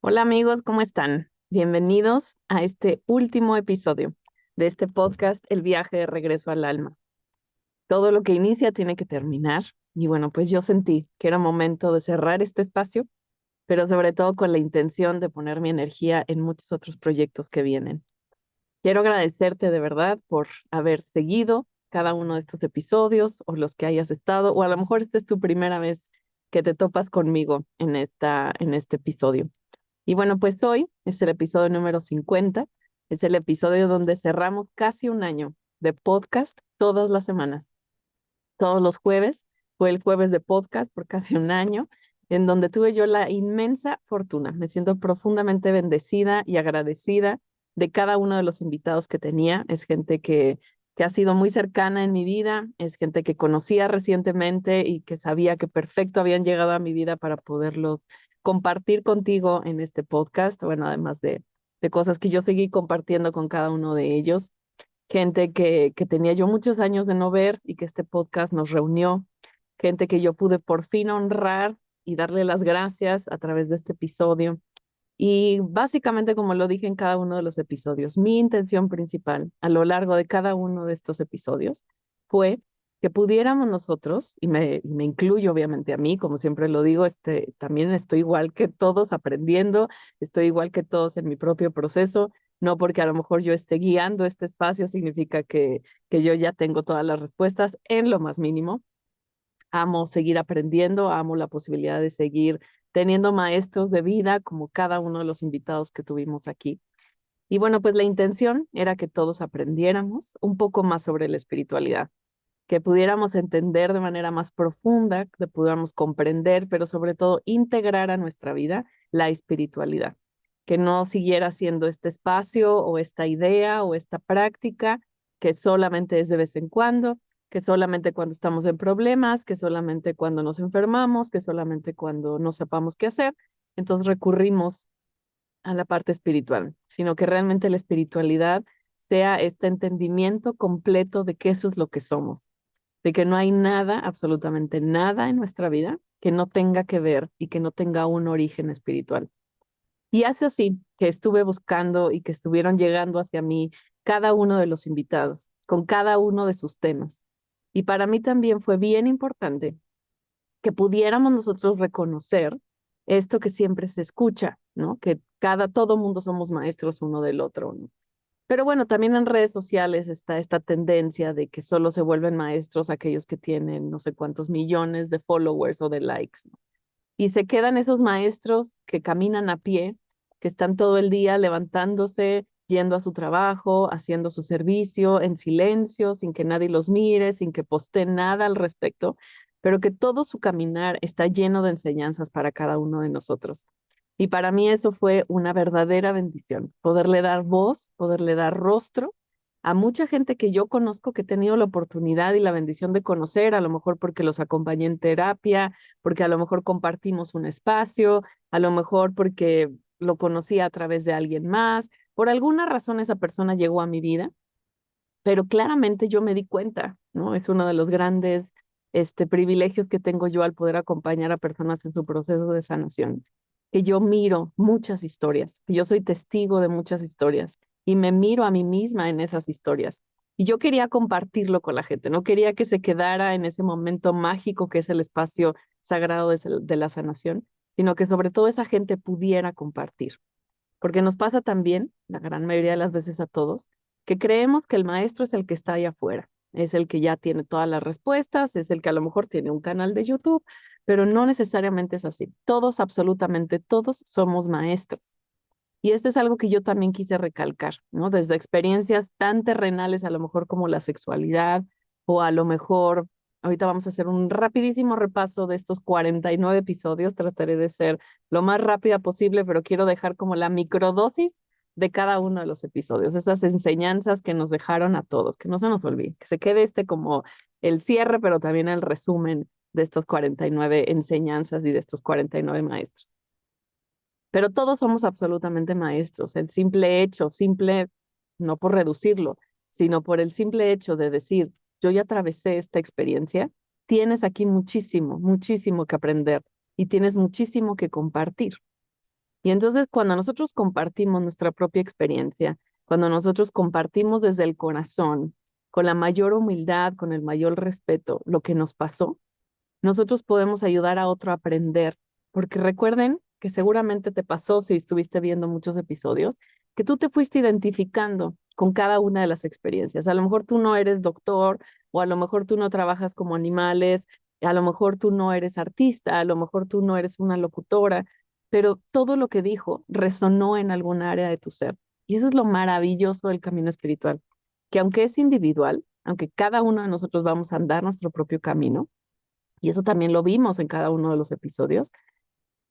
Hola amigos, ¿cómo están? Bienvenidos a este último episodio de este podcast, El viaje de regreso al alma. Todo lo que inicia tiene que terminar y bueno, pues yo sentí que era momento de cerrar este espacio, pero sobre todo con la intención de poner mi energía en muchos otros proyectos que vienen. Quiero agradecerte de verdad por haber seguido cada uno de estos episodios o los que hayas estado, o a lo mejor esta es tu primera vez que te topas conmigo en este episodio. Y bueno, pues hoy es el episodio número 50. Es el episodio donde cerramos casi un año de podcast todas las semanas. Todos los jueves, fue el jueves de podcast por casi un año, en donde tuve yo la inmensa fortuna. Me siento profundamente bendecida y agradecida de cada uno de los invitados que tenía. Es gente que ha sido muy cercana en mi vida, es gente que conocía recientemente y que sabía que perfecto habían llegado a mi vida para poderlos compartir contigo en este podcast. Bueno, además de cosas que yo seguí compartiendo con cada uno de ellos, gente que tenía yo muchos años de no ver y que este podcast nos reunió, gente que yo pude por fin honrar y darle las gracias a través de este episodio. Y básicamente, como lo dije en cada uno de los episodios, mi intención principal a lo largo de cada uno de estos episodios fue que pudiéramos nosotros, y me incluyo obviamente a mí, como siempre lo digo, también estoy igual que todos aprendiendo, estoy igual que todos en mi propio proceso, no porque a lo mejor yo esté guiando este espacio significa que yo ya tengo todas las respuestas en lo más mínimo. Amo seguir aprendiendo, amo la posibilidad de seguir teniendo maestros de vida como cada uno de los invitados que tuvimos aquí. Y bueno, pues la intención era que todos aprendiéramos un poco más sobre la espiritualidad, que pudiéramos entender de manera más profunda, que pudiéramos comprender, pero sobre todo integrar a nuestra vida la espiritualidad, que no siguiera siendo este espacio o esta idea o esta práctica que solamente es de vez en cuando, que solamente cuando estamos en problemas, que solamente cuando nos enfermamos, que solamente cuando no sepamos qué hacer, entonces recurrimos a la parte espiritual, sino que realmente la espiritualidad sea este entendimiento completo de que eso es lo que somos, de que no hay nada, absolutamente nada en nuestra vida que no tenga que ver y que no tenga un origen espiritual. Y hace así que estuve buscando y que estuvieron llegando hacia mí cada uno de los invitados, con cada uno de sus temas. Y para mí también fue bien importante que pudiéramos nosotros reconocer esto que siempre se escucha, ¿no? Que todo mundo somos maestros uno del otro, ¿no? Pero bueno, también en redes sociales está esta tendencia de que solo se vuelven maestros aquellos que tienen no sé cuántos millones de followers o de likes, ¿no? Y se quedan esos maestros que caminan a pie, que están todo el día levantándose, yendo a su trabajo, haciendo su servicio en silencio, sin que nadie los mire, sin que posteen nada al respecto, pero que todo su caminar está lleno de enseñanzas para cada uno de nosotros. Y para mí eso fue una verdadera bendición, poderle dar voz, poderle dar rostro a mucha gente que yo conozco, que he tenido la oportunidad y la bendición de conocer, a lo mejor porque los acompañé en terapia, porque a lo mejor compartimos un espacio, a lo mejor porque lo conocí a través de alguien más. Por alguna razón esa persona llegó a mi vida, pero claramente yo me di cuenta, ¿no? Es uno de los grandes privilegios que tengo yo al poder acompañar a personas en su proceso de sanación, que yo miro muchas historias, que yo soy testigo de muchas historias y me miro a mí misma en esas historias. Y yo quería compartirlo con la gente, no quería que se quedara en ese momento mágico que es el espacio sagrado de la sanación, sino que sobre todo esa gente pudiera compartir. Porque nos pasa también, la gran mayoría de las veces a todos, que creemos que el maestro es el que está ahí afuera, es el que ya tiene todas las respuestas, es el que a lo mejor tiene un canal de YouTube, pero no necesariamente es así. Todos, absolutamente todos, somos maestros. Y esto es algo que yo también quise recalcar, ¿no? Desde experiencias tan terrenales, a lo mejor como la sexualidad, o a lo mejor, ahorita vamos a hacer un rapidísimo repaso de estos 49 episodios, trataré de ser lo más rápida posible, pero quiero dejar como la microdosis de cada uno de los episodios, estas enseñanzas que nos dejaron a todos, que no se nos olvide, que se quede como el cierre, pero también el resumen de estos 49 enseñanzas y de estos 49 maestros. Pero todos somos absolutamente maestros. El simple hecho, no por reducirlo, sino por el simple hecho de decir, yo ya atravesé esta experiencia, tienes aquí muchísimo, muchísimo que aprender y tienes muchísimo que compartir. Y entonces cuando nosotros compartimos nuestra propia experiencia, cuando nosotros compartimos desde el corazón, con la mayor humildad, con el mayor respeto, lo que nos pasó, nosotros podemos ayudar a otro a aprender. Porque recuerden que seguramente te pasó si estuviste viendo muchos episodios, que tú te fuiste identificando con cada una de las experiencias. A lo mejor tú no eres doctor, o a lo mejor tú no trabajas como animales, a lo mejor tú no eres artista, a lo mejor tú no eres una locutora, pero todo lo que dijo resonó en algún área de tu ser. Y eso es lo maravilloso del camino espiritual, que aunque es individual, aunque cada uno de nosotros vamos a andar nuestro propio camino, y eso también lo vimos en cada uno de los episodios,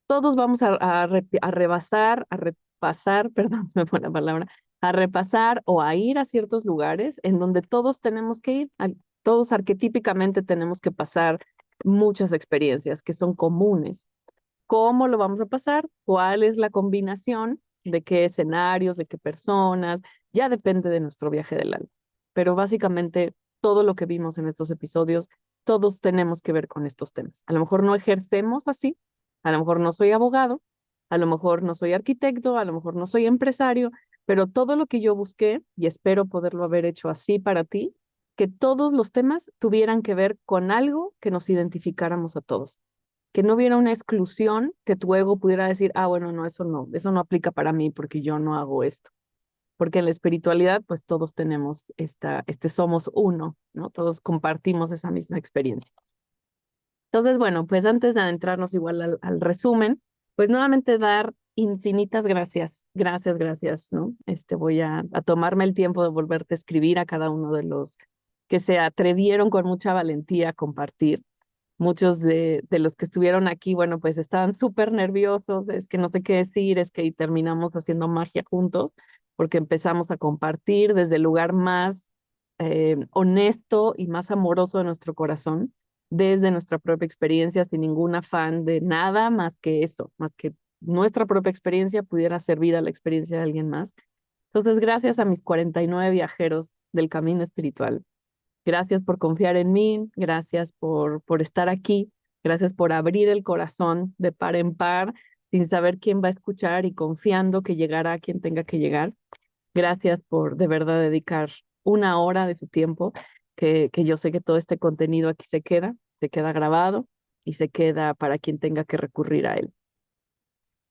todos vamos a rebasar, a repasar, perdón, se me fue la palabra, a repasar o a ir a ciertos lugares en donde todos tenemos que ir, todos arquetípicamente tenemos que pasar muchas experiencias que son comunes. ¿Cómo lo vamos a pasar? ¿Cuál es la combinación de qué escenarios, de qué personas? Ya depende de nuestro viaje del alma. Pero básicamente todo lo que vimos en estos episodios, todos tenemos que ver con estos temas. A lo mejor no ejercemos así, a lo mejor no soy abogado, a lo mejor no soy arquitecto, a lo mejor no soy empresario, pero todo lo que yo busqué, y espero poderlo haber hecho así para ti, que todos los temas tuvieran que ver con algo que nos identificáramos a todos, que no hubiera una exclusión, que tu ego pudiera decir, ah, bueno, no, eso no aplica para mí porque yo no hago esto. Porque en la espiritualidad, pues todos tenemos somos uno, ¿no? Todos compartimos esa misma experiencia. Entonces, bueno, pues antes de adentrarnos igual al resumen, pues nuevamente dar infinitas gracias, gracias, gracias, ¿no? Voy a tomarme el tiempo de volverte a escribir a cada uno de los que se atrevieron con mucha valentía a compartir. Muchos de los que estuvieron aquí, bueno, pues estaban súper nerviosos, es que no sé qué decir, es que y terminamos haciendo magia juntos, porque empezamos a compartir desde el lugar más honesto y más amoroso de nuestro corazón, desde nuestra propia experiencia, sin ningún afán de nada más que eso, más que nuestra propia experiencia pudiera servir a la experiencia de alguien más. Entonces, gracias a mis 49 viajeros del camino espiritual. Gracias por confiar en mí, gracias por estar aquí, gracias por abrir el corazón de par en par, sin saber quién va a escuchar y confiando que llegará a quien tenga que llegar. Gracias por de verdad dedicar una hora de su tiempo, que yo sé que todo este contenido aquí se queda grabado y se queda para quien tenga que recurrir a él.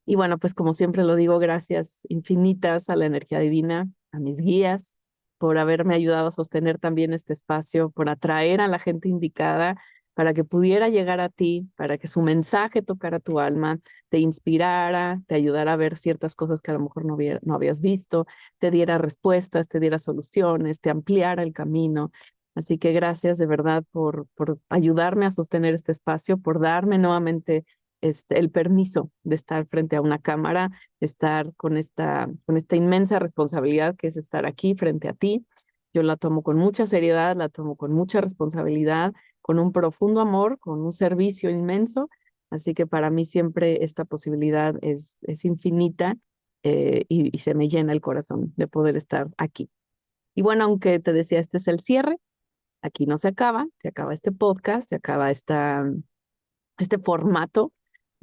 Y bueno, pues como siempre lo digo, gracias infinitas a la energía divina, a mis guías, por haberme ayudado a sostener también este espacio, por atraer a la gente indicada para que pudiera llegar a ti, para que su mensaje tocara tu alma, te inspirara, te ayudara a ver ciertas cosas que a lo mejor no habías visto, te diera respuestas, te diera soluciones, te ampliara el camino. Así que gracias de verdad por ayudarme a sostener este espacio, por darme nuevamente el permiso de estar frente a una cámara, estar con esta inmensa responsabilidad que es estar aquí frente a ti. Yo la tomo con mucha seriedad, la tomo con mucha responsabilidad, con un profundo amor, con un servicio inmenso. Así que para mí siempre esta posibilidad es infinita, y se me llena el corazón de poder estar aquí. Y bueno, aunque te decía, este es el cierre, aquí no se acaba este podcast, se acaba este formato.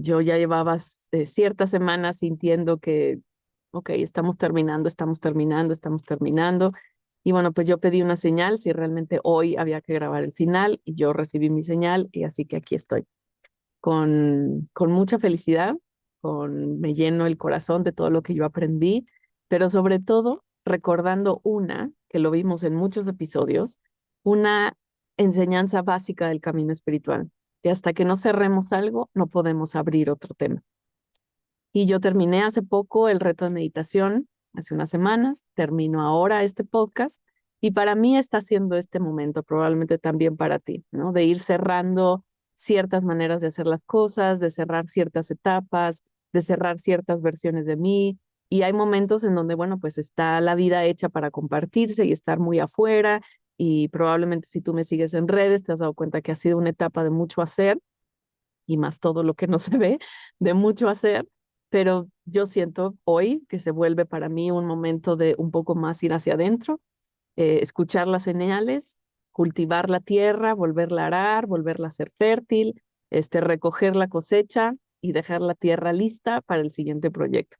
Yo ya llevaba ciertas semanas sintiendo que, ok, estamos terminando, estamos terminando, estamos terminando. Y bueno, pues yo pedí una señal si realmente hoy había que grabar el final y yo recibí mi señal y así que aquí estoy con mucha felicidad, me lleno el corazón de todo lo que yo aprendí, pero sobre todo recordando que lo vimos en muchos episodios, una enseñanza básica del camino espiritual, que hasta que no cerremos algo, no podemos abrir otro tema. Y yo terminé hace poco el reto de meditación, hace unas semanas, termino ahora este podcast, y para mí está siendo este momento, probablemente también para ti, ¿no? De ir cerrando ciertas maneras de hacer las cosas, de cerrar ciertas etapas, de cerrar ciertas versiones de mí. Y hay momentos en donde, bueno, pues está la vida hecha para compartirse y estar muy afuera. Y probablemente si tú me sigues en redes, te has dado cuenta que ha sido una etapa de mucho hacer y más todo lo que no se ve, de mucho hacer, pero yo siento hoy que se vuelve para mí un momento de un poco más ir hacia adentro, escuchar las señales, cultivar la tierra, volverla a arar, volverla a ser fértil, recoger la cosecha y dejar la tierra lista para el siguiente proyecto,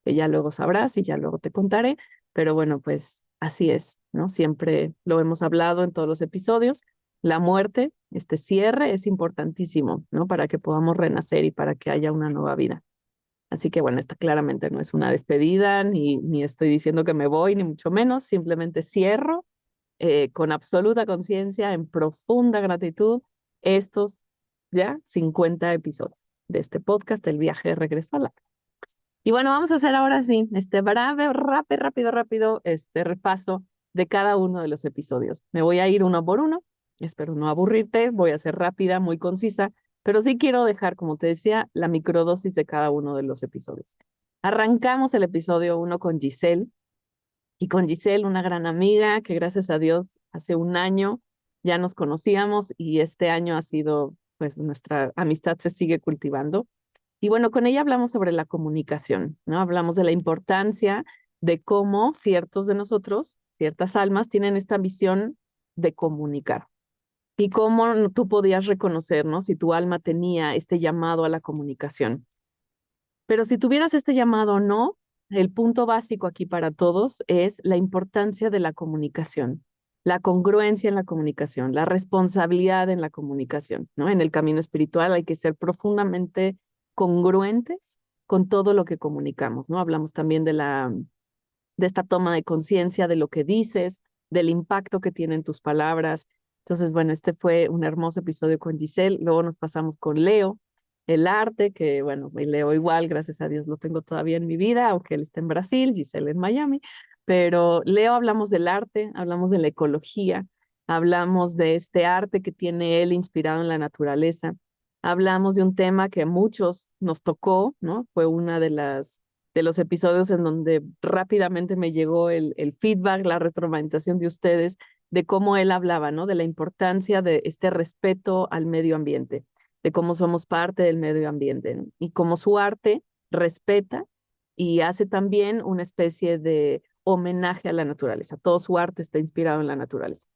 que ya luego sabrás y ya luego te contaré, pero bueno, pues así es, ¿no? Siempre lo hemos hablado en todos los episodios. La muerte, este cierre es importantísimo, ¿no? Para que podamos renacer y para que haya una nueva vida. Así que bueno, esta claramente no es una despedida, ni estoy diciendo que me voy, ni mucho menos, simplemente cierro con absoluta conciencia, en profunda gratitud, estos ya 50 episodios de este podcast, El viaje de regreso a la... Y bueno, vamos a hacer ahora sí, este breve, rápido, este repaso de cada uno de los episodios. Me voy a ir uno por uno, espero no aburrirte, voy a ser rápida, muy concisa, pero sí quiero dejar, como te decía, la microdosis de cada uno de los episodios. Arrancamos el episodio 1 con Giselle, y con Giselle, una gran amiga que gracias a Dios hace un año ya nos conocíamos y este año ha sido, pues nuestra amistad se sigue cultivando. Y bueno, con ella hablamos sobre la comunicación, ¿no? Hablamos de la importancia de cómo ciertos de nosotros, ciertas almas, tienen esta visión de comunicar. Y cómo tú podías reconocer, ¿no? Si tu alma tenía este llamado a la comunicación. Pero si tuvieras este llamado o no, el punto básico aquí para todos es la importancia de la comunicación, la congruencia en la comunicación, la responsabilidad en la comunicación, ¿no? En el camino espiritual hay que ser profundamente congruentes con todo lo que comunicamos, ¿no? Hablamos también de esta toma de conciencia de lo que dices, del impacto que tienen tus palabras. Entonces, bueno, este fue un hermoso episodio con Giselle. Luego nos pasamos con Leo, el arte, que bueno, Leo igual, gracias a Dios lo tengo todavía en mi vida, aunque él está en Brasil, Giselle en Miami. Pero Leo hablamos del arte, hablamos de la ecología, hablamos de este arte que tiene él inspirado en la naturaleza. Hablamos de un tema que a muchos nos tocó, ¿no? Fue una de los episodios en donde rápidamente me llegó el feedback, la retroalimentación de ustedes, de cómo él hablaba, ¿no? De la importancia de este respeto al medio ambiente, de cómo somos parte del medio ambiente, ¿no? Y cómo su arte respeta y hace también una especie de homenaje a la naturaleza. Todo su arte está inspirado en la naturaleza.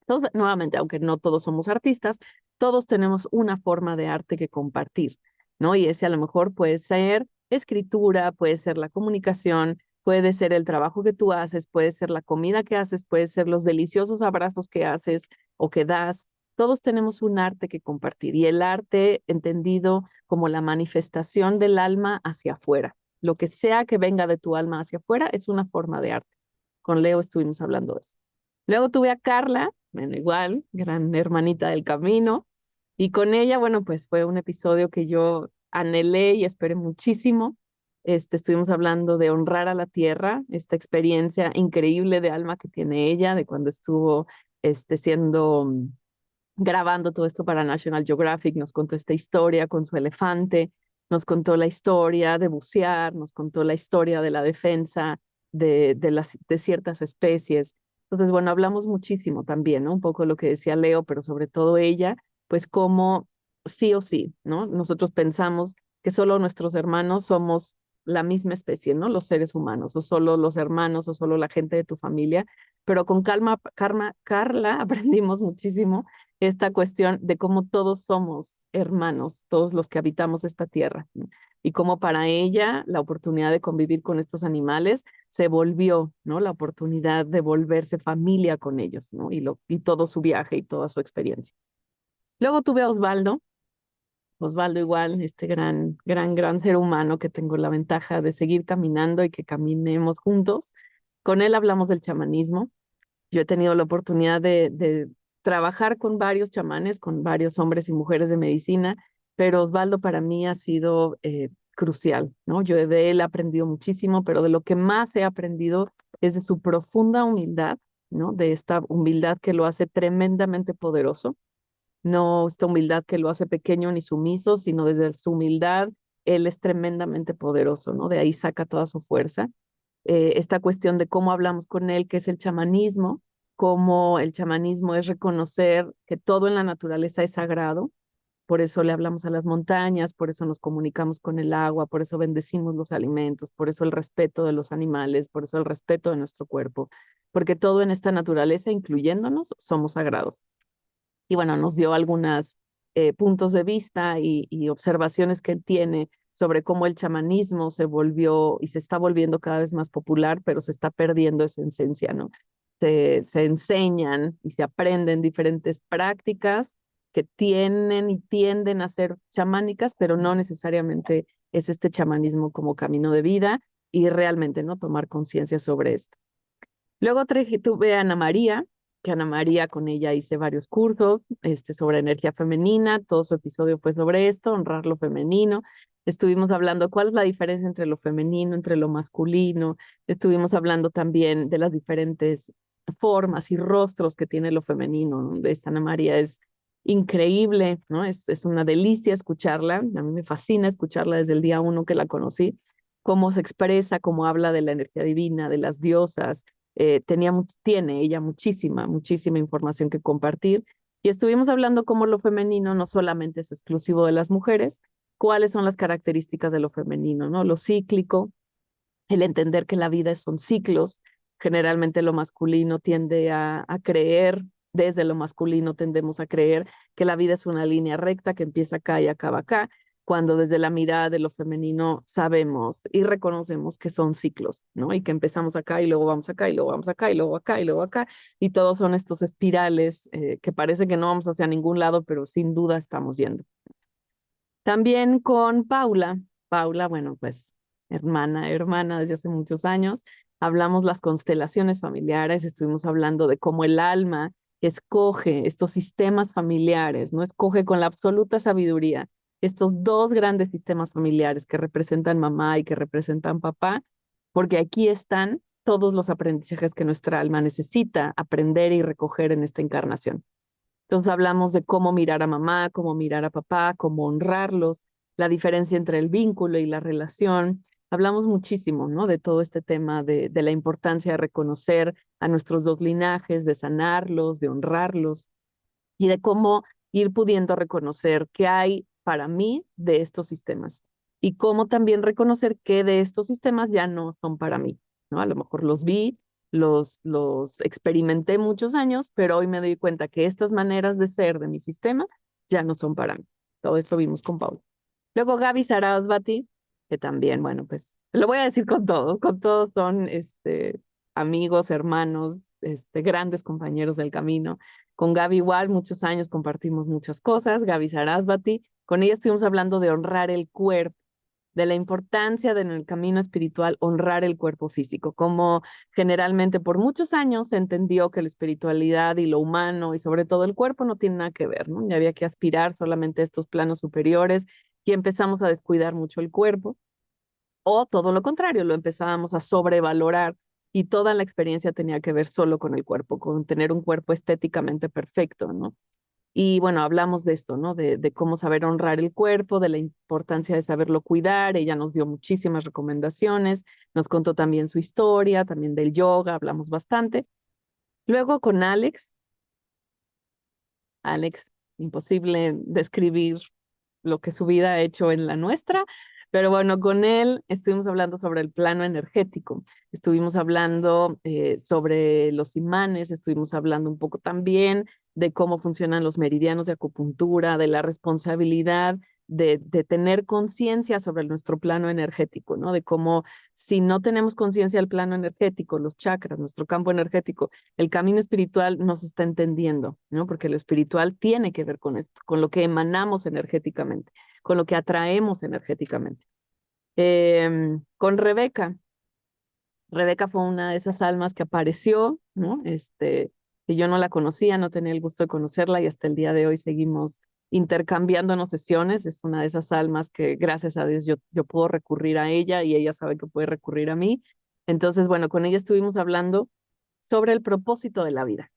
Entonces, nuevamente, aunque no todos somos artistas, todos tenemos una forma de arte que compartir, ¿no? Y ese a lo mejor puede ser escritura, puede ser la comunicación, puede ser el trabajo que tú haces, puede ser la comida que haces, puede ser los deliciosos abrazos que haces o que das. Todos tenemos un arte que compartir y el arte entendido como la manifestación del alma hacia afuera. Lo que sea que venga de tu alma hacia afuera es una forma de arte. Con Leo estuvimos hablando de eso. Luego tuve a Carla, bueno, igual, gran hermanita del camino, y con ella, bueno, pues fue un episodio que yo anhelé y esperé muchísimo. Estuvimos hablando de honrar a la tierra, esta experiencia increíble de alma que tiene ella, de cuando estuvo siendo grabando todo esto para National Geographic, nos contó esta historia con su elefante, nos contó la historia de bucear, nos contó la historia de la defensa de ciertas especies. Entonces, bueno, hablamos muchísimo también, ¿no? Un poco lo que decía Leo, pero sobre todo ella, pues como sí o sí, ¿no? Nosotros pensamos que solo nuestros hermanos somos la misma especie, ¿no? Los seres humanos, o solo los hermanos, o solo la gente de tu familia, pero con Carla aprendimos muchísimo esta cuestión de cómo todos somos hermanos, todos los que habitamos esta tierra, ¿no? Y cómo para ella la oportunidad de convivir con estos animales se volvió, ¿no? La oportunidad de volverse familia con ellos, ¿no? Y todo su viaje y toda su experiencia. Luego tuve a Osvaldo. Osvaldo igual, este gran ser humano que tengo la ventaja de seguir caminando y que caminemos juntos. Con él hablamos del chamanismo. Yo he tenido la oportunidad de trabajar con varios chamanes, con varios hombres y mujeres de medicina, pero Osvaldo para mí ha sido crucial, ¿no? Yo de él he aprendido muchísimo, pero de lo que más he aprendido es de su profunda humildad, ¿no? De esta humildad que lo hace tremendamente poderoso, no esta humildad que lo hace pequeño ni sumiso, sino desde su humildad, él es tremendamente poderoso, ¿no? De ahí saca toda su fuerza. Esta cuestión de cómo hablamos con él, que es el chamanismo, cómo el chamanismo es reconocer que todo en la naturaleza es sagrado, por eso le hablamos a las montañas, por eso nos comunicamos con el agua, por eso bendecimos los alimentos, por eso el respeto de los animales, por eso el respeto de nuestro cuerpo, porque todo en esta naturaleza, incluyéndonos, somos sagrados. Y bueno, nos dio algunas puntos de vista y observaciones que él tiene sobre cómo el chamanismo se volvió y se está volviendo cada vez más popular, pero se está perdiendo esa esencia, ¿no? Se enseñan y se aprenden diferentes prácticas que tienen y tienden a ser chamánicas, pero no necesariamente es este chamanismo como camino de vida y realmente no tomar conciencia sobre esto. Luego tuve a Ana María, que Ana María con ella hice varios cursos sobre energía femenina, todo su episodio fue sobre esto, honrar lo femenino. Estuvimos hablando cuál es la diferencia entre lo femenino, entre lo masculino. Estuvimos hablando también de las diferentes formas y rostros que tiene lo femenino, ¿no? De esta Ana María es increíble, ¿no? Es una delicia escucharla. A mí me fascina escucharla desde el día uno que la conocí, cómo se expresa, cómo habla de la energía divina, de las diosas. Tiene ella muchísima información que compartir. Y estuvimos hablando cómo lo femenino no solamente es exclusivo de las mujeres, cuáles son las características de lo femenino, ¿no? Lo cíclico, el entender que la vida son ciclos. Generalmente lo masculino tiende a creer, desde lo masculino tendemos a creer que la vida es una línea recta que empieza acá y acaba acá, cuando desde la mirada de lo femenino sabemos y reconocemos que son ciclos, ¿no? Y que empezamos acá y luego vamos acá y luego vamos acá y luego acá y luego acá, y todos son estos espirales que parece que no vamos hacia ningún lado, pero sin duda estamos yendo. También con Paula. Paula, bueno, pues hermana desde hace muchos años. Hablamos las constelaciones familiares, estuvimos hablando de cómo el alma escoge estos sistemas familiares, ¿no? Escoge con la absoluta sabiduría estos dos grandes sistemas familiares que representan mamá y que representan papá, porque aquí están todos los aprendizajes que nuestra alma necesita aprender y recoger en esta encarnación. Entonces hablamos de cómo mirar a mamá, cómo mirar a papá, cómo honrarlos, la diferencia entre el vínculo y la relación. Hablamos muchísimo, ¿no? De todo este tema de la importancia de reconocer a nuestros dos linajes, de sanarlos, de honrarlos y de cómo ir pudiendo reconocer qué hay para mí de estos sistemas y cómo también reconocer qué de estos sistemas ya no son para mí, ¿no? A lo mejor los vi, los experimenté muchos años, pero hoy me doy cuenta que estas maneras de ser de mi sistema ya no son para mí. Todo eso vimos con Paula. Luego Gaby Sarasvati, que también, bueno, pues lo voy a decir con todos son amigos, hermanos, grandes compañeros del camino. Con Gaby igual, muchos años compartimos muchas cosas. Gaby Sarasvati, con ella estuvimos hablando de honrar el cuerpo, de la importancia de en el camino espiritual honrar el cuerpo físico, como generalmente por muchos años se entendió que la espiritualidad y lo humano y sobre todo el cuerpo no tienen nada que ver, ¿no? Y había que aspirar solamente a estos planos superiores y empezamos a descuidar mucho el cuerpo, o todo lo contrario, lo empezábamos a sobrevalorar y toda la experiencia tenía que ver solo con el cuerpo, con tener un cuerpo estéticamente perfecto, ¿no? Y bueno, hablamos de esto, ¿no? De cómo saber honrar el cuerpo, de la importancia de saberlo cuidar. Ella nos dio muchísimas recomendaciones, nos contó también su historia, también del yoga, hablamos bastante. Luego con Alex, imposible describir lo que su vida ha hecho en la nuestra, pero bueno, con él estuvimos hablando sobre el plano energético, estuvimos hablando sobre los imanes, estuvimos hablando un poco también de cómo funcionan los meridianos de acupuntura, de la responsabilidad de tener conciencia sobre nuestro plano energético, ¿no? De cómo si no tenemos conciencia del plano energético, los chakras, nuestro campo energético, el camino espiritual no se está entendiendo, ¿no? Porque lo espiritual tiene que ver con esto, con lo que emanamos energéticamente, con lo que atraemos energéticamente. Con Rebeca. Rebeca fue una de esas almas que apareció, ¿no? Que yo no la conocía, no tenía el gusto de conocerla y hasta el día de hoy seguimos intercambiándonos sesiones. Es una de esas almas que gracias a Dios yo puedo recurrir a ella y ella sabe que puede recurrir a mí. Entonces, bueno, con ella estuvimos hablando sobre el propósito de la vida.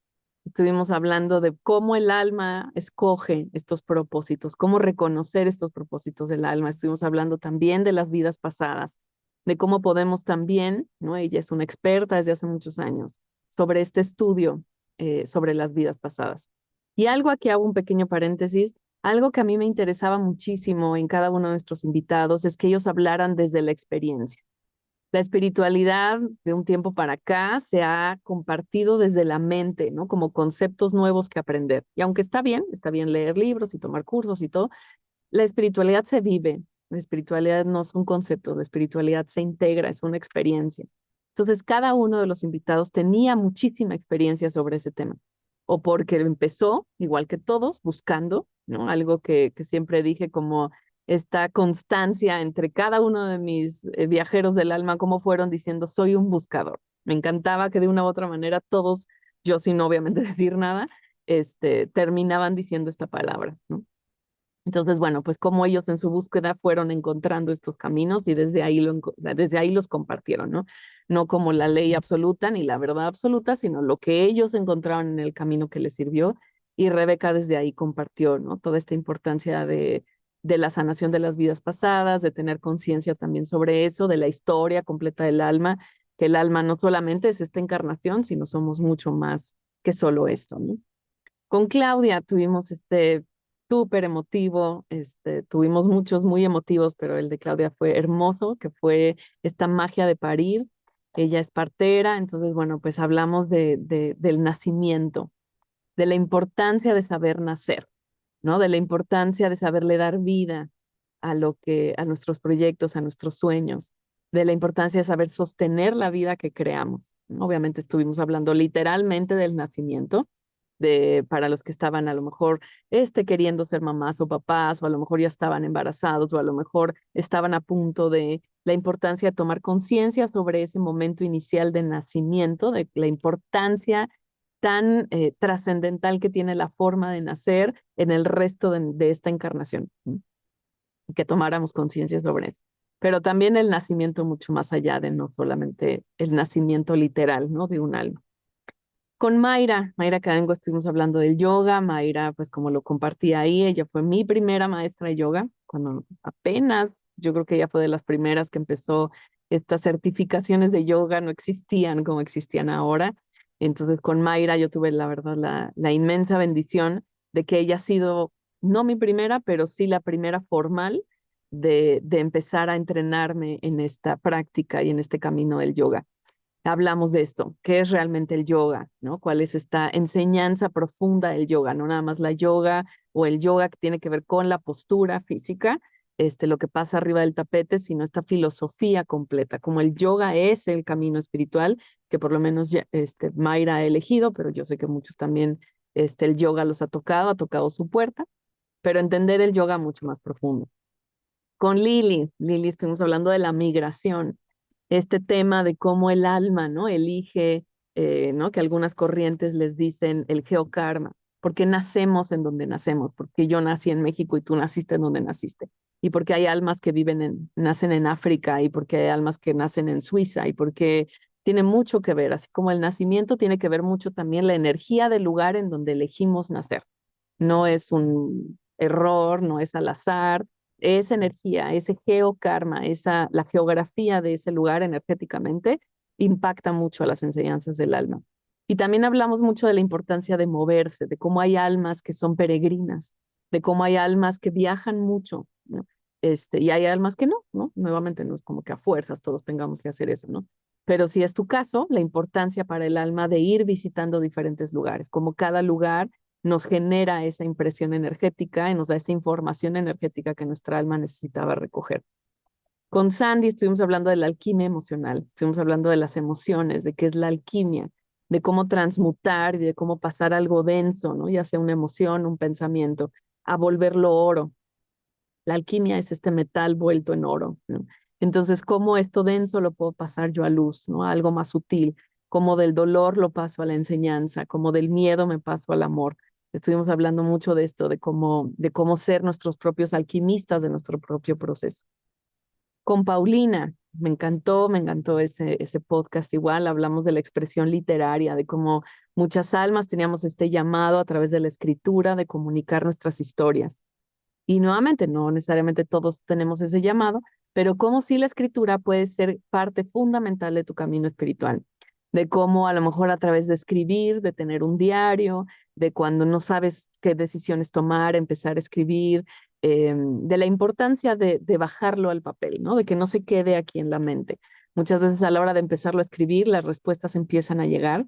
Estuvimos hablando de cómo el alma escoge estos propósitos, cómo reconocer estos propósitos del alma. Estuvimos hablando también de las vidas pasadas, de cómo podemos también, ¿no? Ella es una experta desde hace muchos años sobre este estudio sobre las vidas pasadas. Y algo aquí hago un pequeño paréntesis, algo que a mí me interesaba muchísimo en cada uno de nuestros invitados es que ellos hablaran desde la experiencia. La espiritualidad de un tiempo para acá se ha compartido desde la mente, ¿no? Como conceptos nuevos que aprender. Y aunque está bien leer libros y tomar cursos y todo, la espiritualidad se vive. La espiritualidad no es un concepto, la espiritualidad se integra, es una experiencia. Entonces, cada uno de los invitados tenía muchísima experiencia sobre ese tema. O porque empezó, igual que todos, buscando, ¿no? Algo que siempre dije como esta constancia entre cada uno de mis viajeros del alma, como fueron diciendo, soy un buscador. Me encantaba que de una u otra manera todos, yo sin obviamente decir nada, terminaban diciendo esta palabra, ¿no? Entonces, bueno, pues como ellos en su búsqueda fueron encontrando estos caminos y desde ahí los compartieron, ¿no? No como la ley absoluta ni la verdad absoluta, sino lo que ellos encontraron en el camino que les sirvió. Y Rebeca desde ahí compartió, ¿no? Toda esta importancia de la sanación de las vidas pasadas, de tener conciencia también sobre eso, de la historia completa del alma, que el alma no solamente es esta encarnación, sino somos mucho más que solo esto, ¿no? Con Claudia tuvimos súper emotivo, tuvimos muchos muy emotivos, pero el de Claudia fue hermoso, que fue esta magia de parir. Ella es partera, entonces, bueno, pues hablamos del nacimiento, de la importancia de saber nacer, ¿no? De la importancia de saberle dar vida a nuestros proyectos, a nuestros sueños, de la importancia de saber sostener la vida que creamos, ¿no? Obviamente estuvimos hablando literalmente del nacimiento, para los que estaban a lo mejor queriendo ser mamás o papás, o a lo mejor ya estaban embarazados, o a lo mejor estaban a punto de la importancia de tomar conciencia sobre ese momento inicial de nacimiento, de la importancia tan trascendental que tiene la forma de nacer en el resto de esta encarnación, ¿no? Y que tomáramos conciencia sobre eso. Pero también el nacimiento mucho más allá de no solamente el nacimiento literal, ¿no? De un alma. Con Mayra Cadengo estuvimos hablando del yoga. Mayra, pues como lo compartí ahí, ella fue mi primera maestra de yoga, cuando apenas, yo creo que ella fue de las primeras que empezó estas certificaciones de yoga, no existían como existían ahora. Entonces con Mayra yo tuve la verdad la inmensa bendición de que ella ha sido, no mi primera, pero sí la primera formal de empezar a entrenarme en esta práctica y en este camino del yoga. Hablamos de esto, qué es realmente el yoga, ¿no? ¿Cuál es esta enseñanza profunda del yoga? No nada más la yoga o el yoga que tiene que ver con la postura física, lo que pasa arriba del tapete, sino esta filosofía completa, como el yoga es el camino espiritual, que por lo menos Mayra ha elegido, pero yo sé que muchos también, el yoga los ha tocado su puerta, pero entender el yoga mucho más profundo. Con Lili estuvimos hablando de la migración, este tema de cómo el alma, ¿no? Elige, ¿no? Que algunas corrientes les dicen el geokarma, porque nacemos en donde nacemos, porque yo nací en México y tú naciste en donde naciste, y porque hay almas que nacen en África, y porque hay almas que nacen en Suiza, y porque tiene mucho que ver, así como el nacimiento tiene que ver mucho también la energía del lugar en donde elegimos nacer. No es un error, no es al azar, esa energía, ese geokarma, la geografía de ese lugar energéticamente impacta mucho a las enseñanzas del alma. Y también hablamos mucho de la importancia de moverse, de cómo hay almas que son peregrinas, de cómo hay almas que viajan mucho, ¿no? Y hay almas que no, ¿no? Nuevamente no es como que a fuerzas todos tengamos que hacer eso, ¿no? Pero si es tu caso, la importancia para el alma de ir visitando diferentes lugares, como cada lugar nos genera esa impresión energética y nos da esa información energética que nuestra alma necesitaba recoger. Con Sandy estuvimos hablando de la alquimia emocional, estuvimos hablando de las emociones, de qué es la alquimia, de cómo transmutar y de cómo pasar algo denso, ¿no? Ya sea una emoción, un pensamiento, a volverlo oro. La alquimia es este metal vuelto en oro, ¿no? Entonces, ¿cómo esto denso lo puedo pasar yo a luz, ¿no? A algo más sutil, como del dolor lo paso a la enseñanza, como del miedo me paso al amor. Estuvimos hablando mucho de esto, de cómo ser nuestros propios alquimistas de nuestro propio proceso. Con Paulina, me encantó ese podcast igual, hablamos de la expresión literaria, de cómo muchas almas teníamos este llamado a través de la escritura de comunicar nuestras historias. Y nuevamente, no necesariamente todos tenemos ese llamado, pero cómo sí la escritura puede ser parte fundamental de tu camino espiritual, de cómo a lo mejor a través de escribir, de tener un diario, de cuando no sabes qué decisiones tomar, empezar a escribir, de la importancia de bajarlo al papel, ¿no? De que no se quede aquí en la mente, Muchas veces a la hora de empezarlo a escribir, las respuestas empiezan a llegar.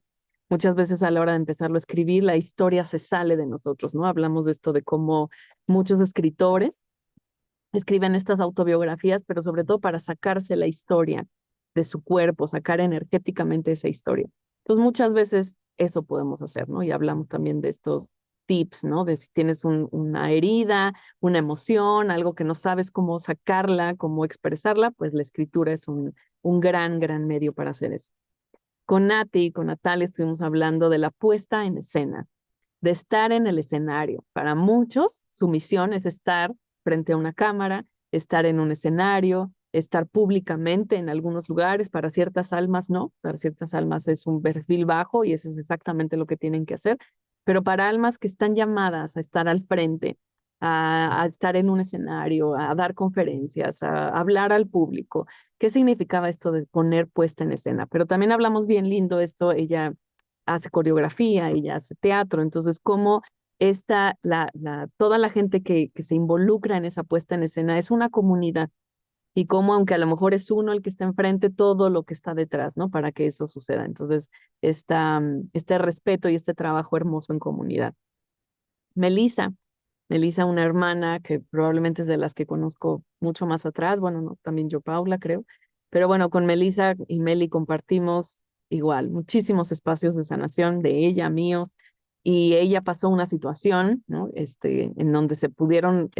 Muchas veces a la hora de empezarlo a escribir, la historia se sale de nosotros, ¿no? Hablamos de esto de cómo muchos escritores escriben estas autobiografías, pero sobre todo para sacarse la historia de su cuerpo, sacar energéticamente esa historia. Entonces, muchas veces eso podemos hacer, ¿no? Y hablamos también de estos tips, ¿no? De si tienes una herida, una emoción, algo que no sabes cómo sacarla, cómo expresarla, pues la escritura es un gran, gran medio para hacer eso. Con Nati y con Natalia estuvimos hablando de la puesta en escena, de estar en el escenario. Para muchos, su misión es estar frente a una cámara, estar en un escenario, estar públicamente en algunos lugares. Para ciertas almas no, para ciertas almas es un perfil bajo y eso es exactamente lo que tienen que hacer. Pero para almas que están llamadas a estar al frente, a estar en un escenario, a dar conferencias, a hablar al público, ¿qué significaba esto de poner puesta en escena? Pero también hablamos bien lindo esto, ella hace coreografía, ella hace teatro, entonces cómo toda la gente que se involucra en esa puesta en escena es una comunidad y cómo aunque a lo mejor es uno el que está enfrente, todo lo que está detrás, ¿no? Para que eso suceda. Entonces, este respeto y este trabajo hermoso en comunidad. Melissa, Melissa, una hermana que probablemente es de las que conozco mucho más atrás, bueno, no, también yo, Paula, creo, pero bueno, con Melissa y Meli compartimos igual muchísimos espacios de sanación de ella, míos, y ella pasó una situación, ¿no? En donde se pudieron,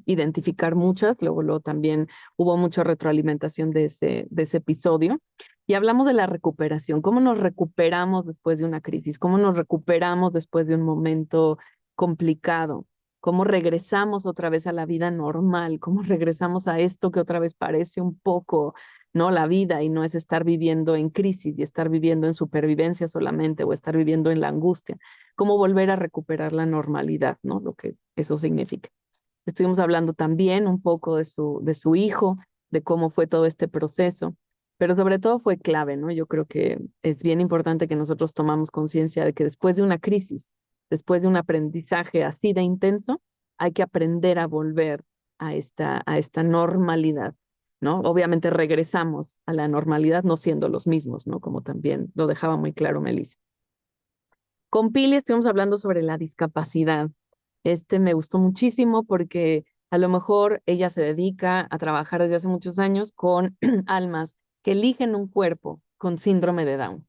identificar muchas, luego también hubo mucha retroalimentación de ese episodio, y hablamos de la recuperación, cómo nos recuperamos después de una crisis, cómo nos recuperamos después de un momento complicado, cómo regresamos otra vez a la vida normal, cómo regresamos a esto que otra vez parece un poco, ¿no? La vida y no es estar viviendo en crisis y estar viviendo en supervivencia solamente o estar viviendo en la angustia, cómo volver a recuperar la normalidad, ¿no? Lo que eso significa. Estuvimos hablando también un poco de su hijo, de cómo fue todo este proceso, pero sobre todo fue clave, ¿no? Yo creo que es bien importante que nosotros tomamos conciencia de que después de una crisis, después de un aprendizaje así de intenso, hay que aprender a volver a esta normalidad, ¿no? Obviamente regresamos a la normalidad no siendo los mismos, ¿no? Como también lo dejaba muy claro Melissa. Con Pili estuvimos hablando sobre la discapacidad. Me gustó muchísimo porque a lo mejor ella se dedica a trabajar desde hace muchos años con almas que eligen un cuerpo con síndrome de Down.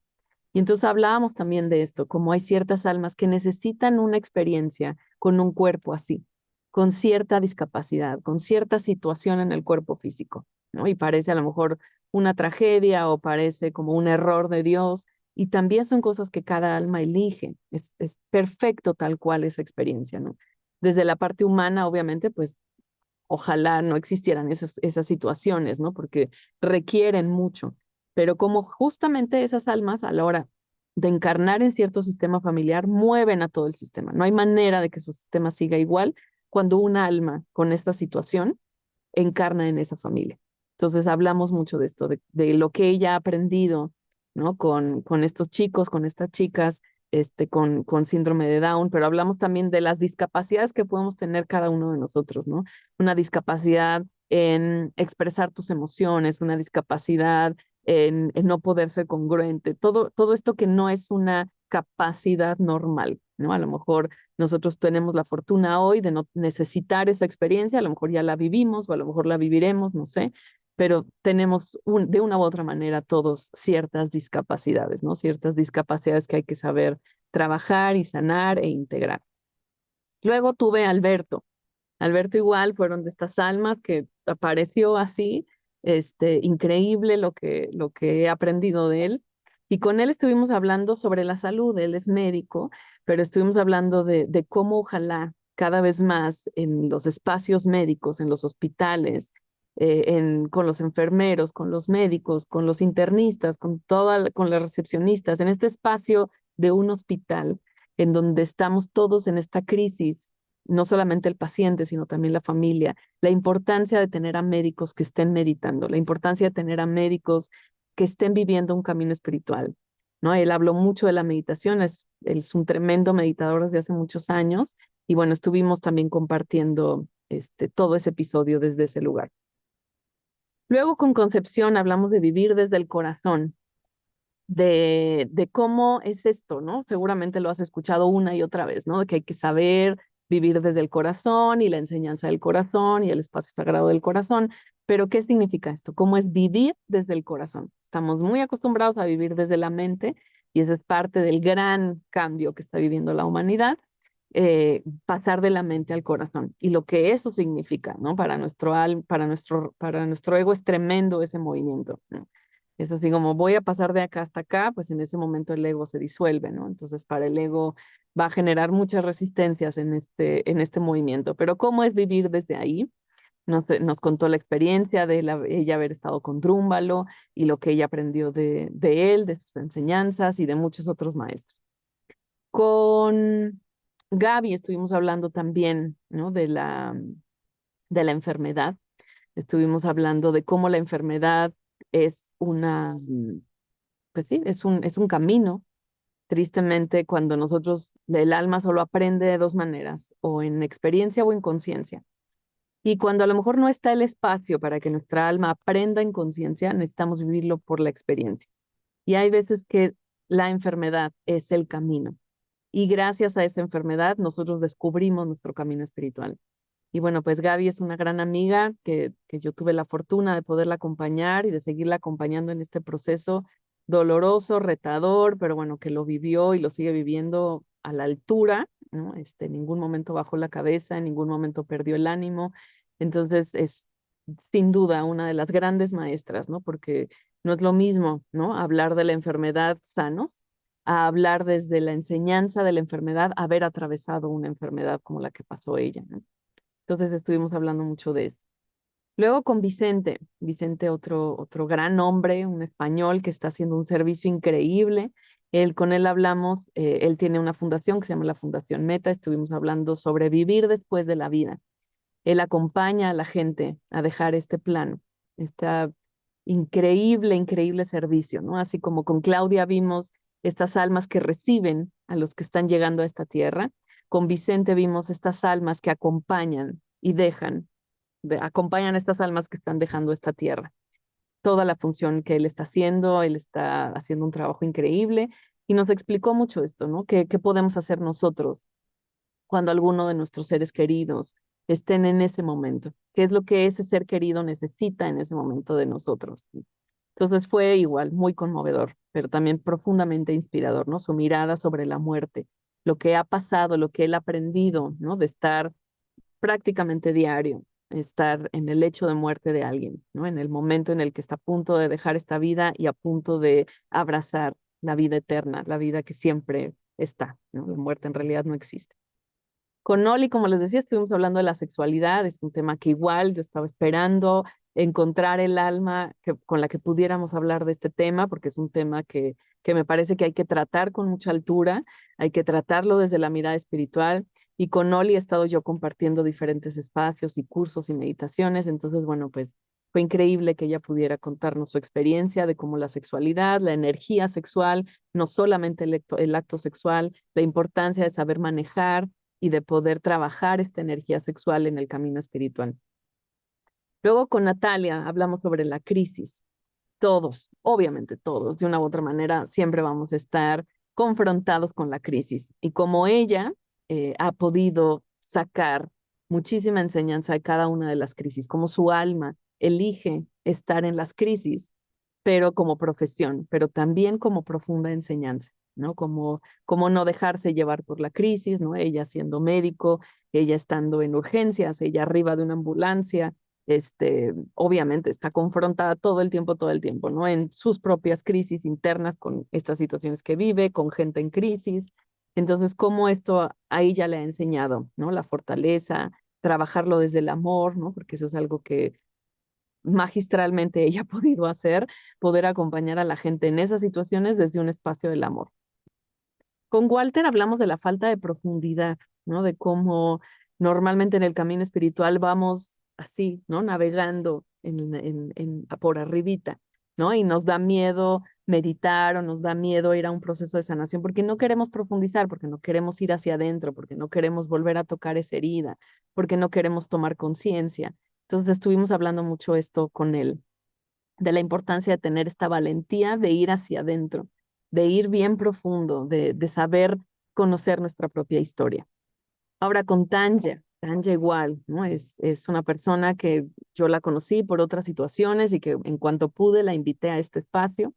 Y entonces hablábamos también de esto, como hay ciertas almas que necesitan una experiencia con un cuerpo así, con cierta discapacidad, con cierta situación en el cuerpo físico, ¿no? Y parece a lo mejor una tragedia o parece como un error de Dios, y también son cosas que cada alma elige. Es perfecto tal cual esa experiencia, ¿no? Desde la parte humana, obviamente, pues ojalá no existieran esas situaciones, ¿no? Porque requieren mucho. Pero como justamente esas almas a la hora de encarnar en cierto sistema familiar, mueven a todo el sistema. No hay manera de que su sistema siga igual cuando una alma con esta situación encarna en esa familia. Entonces hablamos mucho de esto, de lo que ella ha aprendido, ¿no? Con estos chicos, con estas chicas, con síndrome de Down, pero hablamos también de las discapacidades que podemos tener cada uno de nosotros, ¿no? Una discapacidad en expresar tus emociones, una discapacidad en no poder ser congruente, todo esto que no es una capacidad normal, ¿no? A lo mejor nosotros tenemos la fortuna hoy de no necesitar esa experiencia, a lo mejor ya la vivimos o a lo mejor la viviremos, no sé, pero tenemos de una u otra manera todos ciertas discapacidades, ¿no? Ciertas discapacidades que hay que saber trabajar y sanar e integrar. Luego tuve a Alberto. Alberto igual fueron de estas almas que apareció así, increíble lo que he aprendido de él. Y con él estuvimos hablando sobre la salud, él es médico, pero estuvimos hablando de cómo ojalá cada vez más en los espacios médicos, en los hospitales, con los enfermeros, con los médicos, con los internistas, con las recepcionistas, en este espacio de un hospital en donde estamos todos en esta crisis, no solamente el paciente, sino también la familia, la importancia de tener a médicos que estén meditando, la importancia de tener a médicos que estén viviendo un camino espiritual, ¿no? Él habló mucho de la meditación, él es un tremendo meditador desde hace muchos años, y bueno, estuvimos también compartiendo todo ese episodio desde ese lugar. Luego con Concepción hablamos de vivir desde el corazón, de cómo es esto, ¿no? Seguramente lo has escuchado una y otra vez, ¿no? De que hay que saber vivir desde el corazón y la enseñanza del corazón y el espacio sagrado del corazón. Pero ¿qué significa esto? ¿Cómo es vivir desde el corazón? Estamos muy acostumbrados a vivir desde la mente y esa es parte del gran cambio que está viviendo la humanidad, pasar de la mente al corazón. Y lo que eso significa, ¿no? Para nuestro ego es tremendo ese movimiento, ¿no? Es así como voy a pasar de acá hasta acá, pues en ese momento el ego se disuelve, ¿no? Entonces para el ego va a generar muchas resistencias en este movimiento. Pero ¿cómo es vivir desde ahí? Nos contó la experiencia de ella haber estado con Drúmbalo y lo que ella aprendió de él, de sus enseñanzas y de muchos otros maestros. Con Gaby estuvimos hablando también, ¿no? De la enfermedad. Estuvimos hablando de cómo la enfermedad es pues sí, es un camino. Tristemente, cuando el alma solo aprende de dos maneras, o en experiencia o en conciencia. Y cuando a lo mejor no está el espacio para que nuestra alma aprenda en conciencia, necesitamos vivirlo por la experiencia. Y hay veces que la enfermedad es el camino. Y gracias a esa enfermedad, nosotros descubrimos nuestro camino espiritual. Y bueno, pues Gaby es una gran amiga que yo tuve la fortuna de poderla acompañar y de seguirla acompañando en este proceso doloroso, retador, pero bueno, que lo vivió y lo sigue viviendo a la altura, ¿no? En ningún momento bajó la cabeza, en ningún momento perdió el ánimo. Entonces es sin duda una de las grandes maestras, ¿no? Porque no es lo mismo, ¿no? Hablar de la enfermedad sanos a hablar desde la enseñanza de la enfermedad, haber atravesado una enfermedad como la que pasó ella, ¿no? Entonces estuvimos hablando mucho de eso. Luego con Vicente otro gran hombre, un español que está haciendo un servicio increíble. Con él hablamos, él tiene una fundación que se llama la Fundación Meta, estuvimos hablando sobre vivir después de la vida. Él acompaña a la gente a dejar este plano, este increíble servicio, ¿no? Así como con Claudia vimos estas almas que reciben a los que están llegando a esta tierra, con Vicente vimos estas almas que acompañan y acompañan a estas almas que están dejando esta tierra. Toda la función que él está haciendo un trabajo increíble y nos explicó mucho esto, ¿no? ¿Qué podemos hacer nosotros cuando alguno de nuestros seres queridos estén en ese momento? ¿Qué es lo que ese ser querido necesita en ese momento de nosotros? Entonces fue igual, muy conmovedor, pero también profundamente inspirador, ¿no? Su mirada sobre la muerte, lo que ha pasado, lo que él ha aprendido, ¿no? De estar prácticamente diario, estar en el lecho de muerte de alguien, ¿no? En el momento en el que está a punto de dejar esta vida y a punto de abrazar la vida eterna, la vida que siempre está, ¿no? La muerte en realidad no existe. Con Noli, como les decía, estuvimos hablando de la sexualidad, es un tema que igual yo estaba esperando encontrar el alma con la que pudiéramos hablar de este tema, porque es un tema que me parece que hay que tratar con mucha altura, hay que tratarlo desde la mirada espiritual. Y con Noli he estado yo compartiendo diferentes espacios y cursos y meditaciones, entonces, bueno, pues fue increíble que ella pudiera contarnos su experiencia de cómo la sexualidad, la energía sexual, no solamente el acto sexual, la importancia de saber manejar y de poder trabajar esta energía sexual en el camino espiritual. Luego con Natalia hablamos sobre la crisis. Todos, obviamente todos, de una u otra manera, siempre vamos a estar confrontados con la crisis. Y como ella ha podido sacar muchísima enseñanza de cada una de las crisis, como su alma elige estar en las crisis, pero como profesión, pero también como profunda enseñanza, ¿no? Como no dejarse llevar por la crisis, ¿no? Ella siendo médico, ella estando en urgencias, ella arriba de una ambulancia, obviamente está confrontada todo el tiempo, ¿no? En sus propias crisis internas con estas situaciones que vive, con gente en crisis. Entonces, cómo esto a ella le ha enseñado, ¿no? La fortaleza, trabajarlo desde el amor, ¿no? Porque eso es algo que magistralmente ella ha podido hacer, poder acompañar a la gente en esas situaciones desde un espacio del amor. Con Walter hablamos de la falta de profundidad, ¿no? De cómo normalmente en el camino espiritual vamos así, ¿no? Navegando por arribita, ¿no? Y nos da miedo meditar o nos da miedo ir a un proceso de sanación porque no queremos profundizar, porque no queremos ir hacia adentro, porque no queremos volver a tocar esa herida, porque no queremos tomar conciencia. Entonces estuvimos hablando mucho esto con él. de la importancia de tener esta valentía de ir hacia adentro, de ir bien profundo, de saber conocer nuestra propia historia. Ahora con Tanya igual, ¿no? Es una persona que yo la conocí por otras situaciones y que en cuanto pude la invité a este espacio.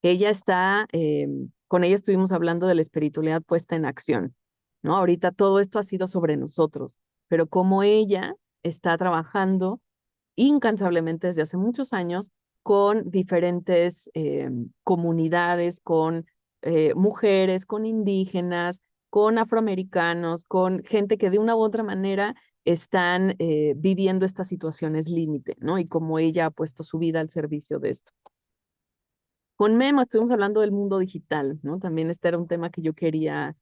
Ella está, con ella estuvimos hablando de la espiritualidad puesta en acción, ¿no? Ahorita todo esto ha sido sobre nosotros, pero como ella está trabajando incansablemente desde hace muchos años con diferentes comunidades, con mujeres, con indígenas, con afroamericanos, con gente que de una u otra manera están viviendo estas situaciones límite, ¿no? Y como ella ha puesto su vida al servicio de esto. Con Memo estuvimos hablando del mundo digital, ¿no? También este era un tema que yo quería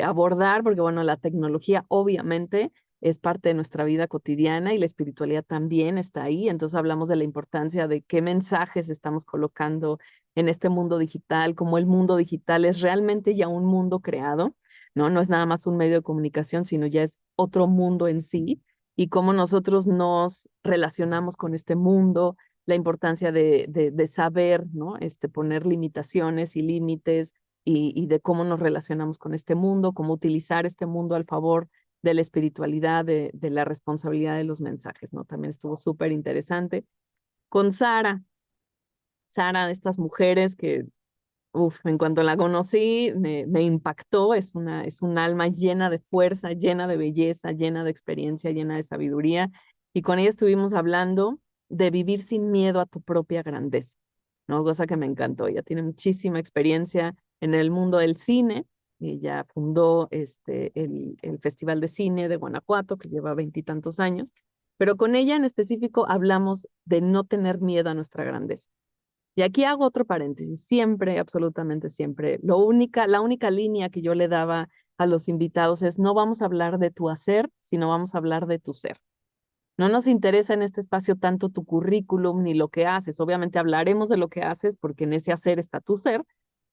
abordar, porque bueno, la tecnología obviamente es parte de nuestra vida cotidiana y la espiritualidad también está ahí. Entonces hablamos de la importancia de qué mensajes estamos colocando en este mundo digital, cómo el mundo digital es realmente ya un mundo creado, ¿no? No es nada más un medio de comunicación, sino ya es otro mundo en sí, y cómo nosotros nos relacionamos con este mundo, la importancia de saber, ¿no? Poner limitaciones y límites y de cómo nos relacionamos con este mundo, cómo utilizar este mundo al favor de la espiritualidad, de la responsabilidad de los mensajes, ¿no? También estuvo súper interesante. Con Sara, de estas mujeres que, uf, en cuanto la conocí, me impactó, es un alma llena de fuerza, llena de belleza, llena de experiencia, llena de sabiduría, y con ella estuvimos hablando de vivir sin miedo a tu propia grandeza, ¿no? Cosa que me encantó. Ella tiene muchísima experiencia en el mundo del cine. Ella fundó el Festival de Cine de Guanajuato, que lleva veintitantos años, pero con ella en específico hablamos de no tener miedo a nuestra grandeza. Y aquí hago otro paréntesis, siempre, absolutamente siempre. La única línea que yo le daba a los invitados es: no vamos a hablar de tu hacer, sino vamos a hablar de tu ser. No nos interesa en este espacio tanto tu currículum ni lo que haces. Obviamente hablaremos de lo que haces porque en ese hacer está tu ser,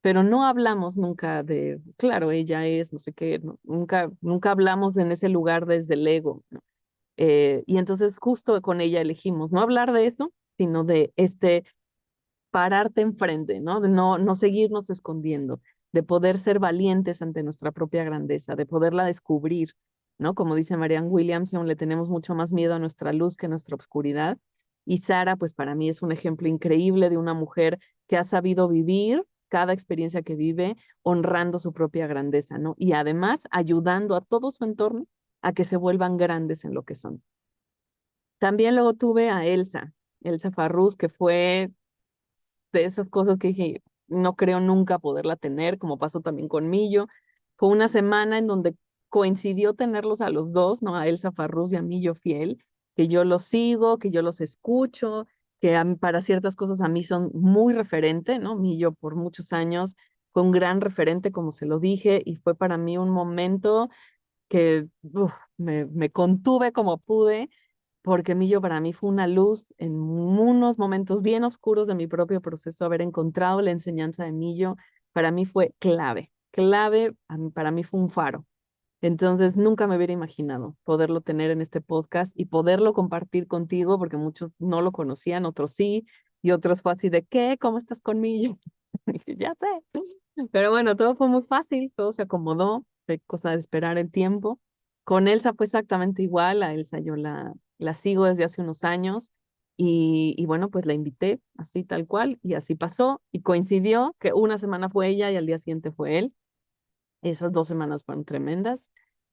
pero no hablamos nunca de, claro, ella es, no sé qué, nunca hablamos en ese lugar desde el ego, ¿no? Y entonces justo con ella elegimos no hablar de eso, sino de pararte enfrente, ¿no? De no seguirnos escondiendo, de poder ser valientes ante nuestra propia grandeza, de poderla descubrir, ¿no? Como dice Marianne Williamson, le tenemos mucho más miedo a nuestra luz que a nuestra oscuridad. Y Sara, pues para mí es un ejemplo increíble de una mujer que ha sabido vivir cada experiencia que vive honrando su propia grandeza, ¿no? Y además ayudando a todo su entorno a que se vuelvan grandes en lo que son. También luego tuve a Elsa Farrús, que fue de esas cosas que dije, no creo nunca poderla tener, como pasó también con Millo. Fue una semana en donde coincidió tenerlos a los dos, ¿no? A Elsa Farrús y a Millo Fiel, que yo los sigo, que yo los escucho, que para ciertas cosas a mí son muy referente, ¿no? Millo por muchos años fue un gran referente, como se lo dije, y fue para mí un momento que me contuve como pude, porque Millo para mí fue una luz en unos momentos bien oscuros de mi propio proceso. Haber encontrado la enseñanza de Millo para mí fue clave, para mí fue un faro. Entonces nunca me hubiera imaginado poderlo tener en este podcast y poderlo compartir contigo, porque muchos no lo conocían, otros sí, y otros fue así de: ¿qué? ¿Cómo estás con Millo? Y dije, ya sé. Pero bueno, todo fue muy fácil, todo se acomodó, fue cosa de esperar el tiempo. Con Elsa fue exactamente igual. A Elsa yo la sigo desde hace unos años y bueno, pues la invité así tal cual y así pasó, y coincidió que una semana fue ella y al día siguiente fue él. Esas 2 semanas fueron tremendas.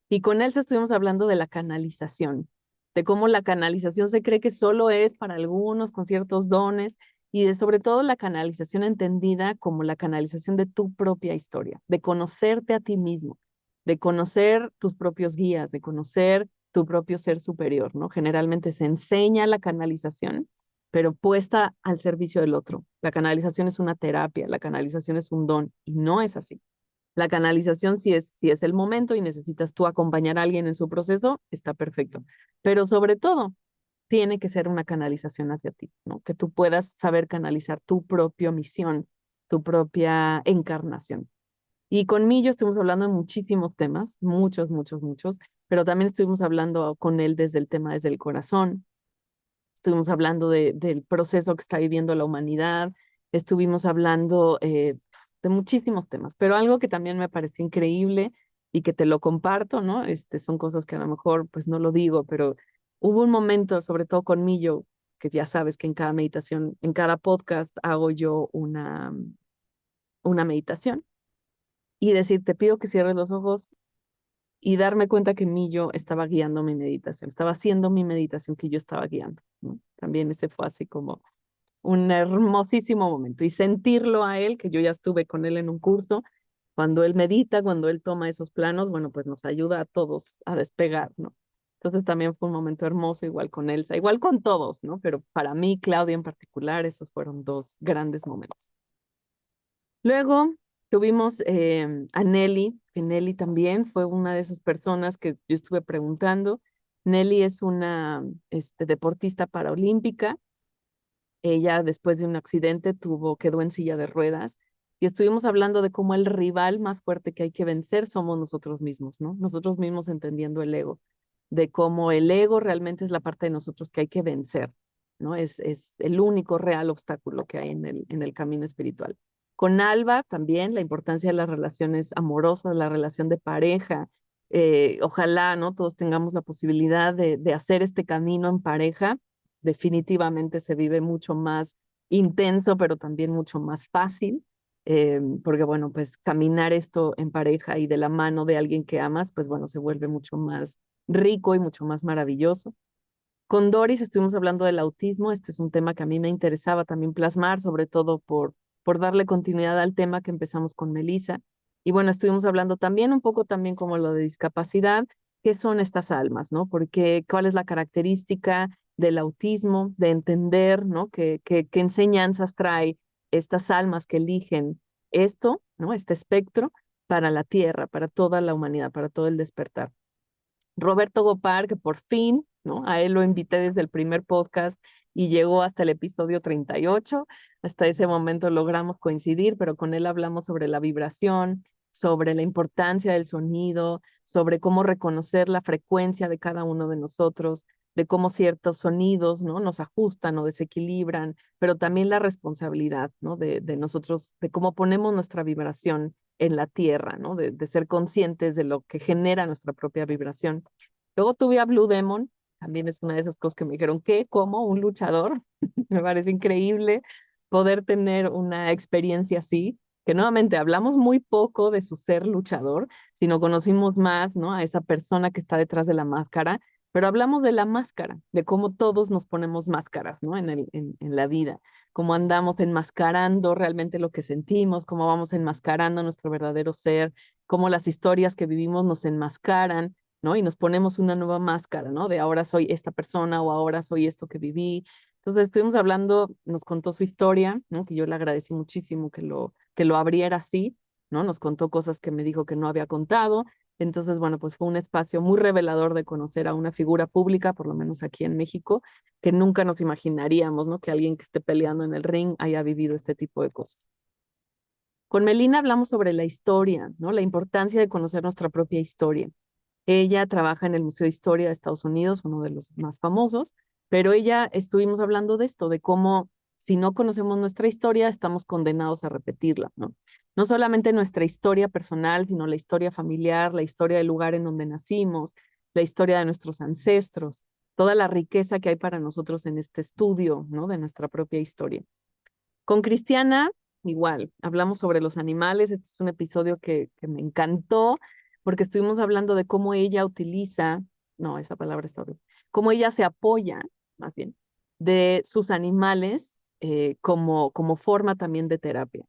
Y con Elsa estuvimos hablando de la canalización, de cómo la canalización se cree que solo es para algunos con ciertos dones, y de sobre todo la canalización entendida como la canalización de tu propia historia, de conocerte a ti mismo, de conocer tus propios guías, de conocer tu propio ser superior, ¿no? Generalmente se enseña la canalización, pero puesta al servicio del otro. La canalización es una terapia, la canalización es un don, y no es así. La canalización, si es el momento y necesitas tú acompañar a alguien en su proceso, está perfecto. Pero sobre todo, tiene que ser una canalización hacia ti, ¿no? Que tú puedas saber canalizar tu propia misión, tu propia encarnación. Y con Millo estuvimos hablando de muchísimos temas, muchos, pero también estuvimos hablando con él desde el tema, desde el corazón. Estuvimos hablando del proceso que está viviendo la humanidad, estuvimos hablando de muchísimos temas, pero algo que también me pareció increíble y que te lo comparto, ¿no? Son cosas que a lo mejor pues no lo digo, pero hubo un momento, sobre todo con Millo, que ya sabes que en cada meditación, en cada podcast hago yo una meditación y decir, te pido que cierres los ojos y darme cuenta que Millo estaba guiando mi meditación, estaba haciendo mi meditación que yo estaba guiando, ¿no? También ese fue así como un hermosísimo momento y sentirlo a él, que yo ya estuve con él en un curso, cuando él medita, cuando él toma esos planos, bueno, pues nos ayuda a todos a despegar, ¿no? Entonces también fue un momento hermoso, igual con Elsa, igual con todos, ¿no? Pero para mí, Claudia en particular, esos fueron dos grandes momentos. Luego tuvimos a Nelly, que Nelly también fue una de esas personas que yo estuve preguntando. Nelly es una deportista paraolímpica. Ella, después de un accidente, quedó en silla de ruedas y estuvimos hablando de cómo el rival más fuerte que hay que vencer somos nosotros mismos, ¿no? Nosotros mismos entendiendo el ego, de cómo el ego realmente es la parte de nosotros que hay que vencer, ¿no? Es el único real obstáculo que hay en el camino espiritual. Con Alba también la importancia de las relaciones amorosas, la relación de pareja. Ojalá, ¿no? Todos tengamos la posibilidad de hacer este camino en pareja. Definitivamente se vive mucho más intenso, pero también mucho más fácil, porque bueno, pues caminar esto en pareja y de la mano de alguien que amas, pues bueno, se vuelve mucho más rico y mucho más maravilloso. Con Doris estuvimos hablando del autismo. Este es un tema que a mí me interesaba también plasmar, sobre todo por darle continuidad al tema que empezamos con Melissa. Y bueno, estuvimos hablando también un poco también como lo de discapacidad, qué son estas almas, ¿no? Porque cuál es la característica del autismo, de entender, ¿no? Qué enseñanzas trae estas almas que eligen esto, ¿no? Este espectro para la Tierra, para toda la humanidad, para todo el despertar. Roberto Gopar, que por fin, ¿no? A él lo invité desde el primer podcast y llegó hasta el episodio 38. Hasta ese momento logramos coincidir, pero con él hablamos sobre la vibración, sobre la importancia del sonido, sobre cómo reconocer la frecuencia de cada uno de nosotros, de cómo ciertos sonidos, ¿no? Nos ajustan o desequilibran, pero también la responsabilidad, ¿no? De nosotros, de cómo ponemos nuestra vibración en la tierra, ¿no? De ser conscientes de lo que genera nuestra propia vibración. Luego tuve a Blue Demon, también es una de esas cosas que me dijeron, ¿qué? ¿Cómo? ¿Un luchador? Me parece increíble poder tener una experiencia así, que nuevamente hablamos muy poco de su ser luchador, sino conocimos más, ¿no? A esa persona que está detrás de la máscara, pero hablamos de la máscara, de cómo todos nos ponemos máscaras, ¿no? En la vida, cómo andamos enmascarando realmente lo que sentimos, cómo vamos enmascarando nuestro verdadero ser, cómo las historias que vivimos nos enmascaran, ¿no? Y nos ponemos una nueva máscara, ¿no? De ahora soy esta persona o ahora soy esto que viví. Entonces estuvimos hablando, nos contó su historia, ¿no? Que yo le agradecí muchísimo que lo abriera así, ¿no? Nos contó cosas que me dijo que no había contado. Entonces, bueno, pues fue un espacio muy revelador de conocer a una figura pública, por lo menos aquí en México, que nunca nos imaginaríamos, ¿no? Que alguien que esté peleando en el ring haya vivido este tipo de cosas. Con Melina hablamos sobre la historia, ¿no? La importancia de conocer nuestra propia historia. Ella trabaja en el Museo de Historia de Estados Unidos, uno de los más famosos, pero ella estuvimos hablando de esto, de cómo si no conocemos nuestra historia, estamos condenados a repetirla, ¿no? No solamente nuestra historia personal, sino la historia familiar, la historia del lugar en donde nacimos, la historia de nuestros ancestros, toda la riqueza que hay para nosotros en este estudio, ¿no? De nuestra propia historia. Con Cristiana, igual, hablamos sobre los animales. Este es un episodio que me encantó porque estuvimos hablando de cómo ella utiliza, no, esa palabra está horrible, cómo ella se apoya, más bien, de sus animales como forma también de terapia.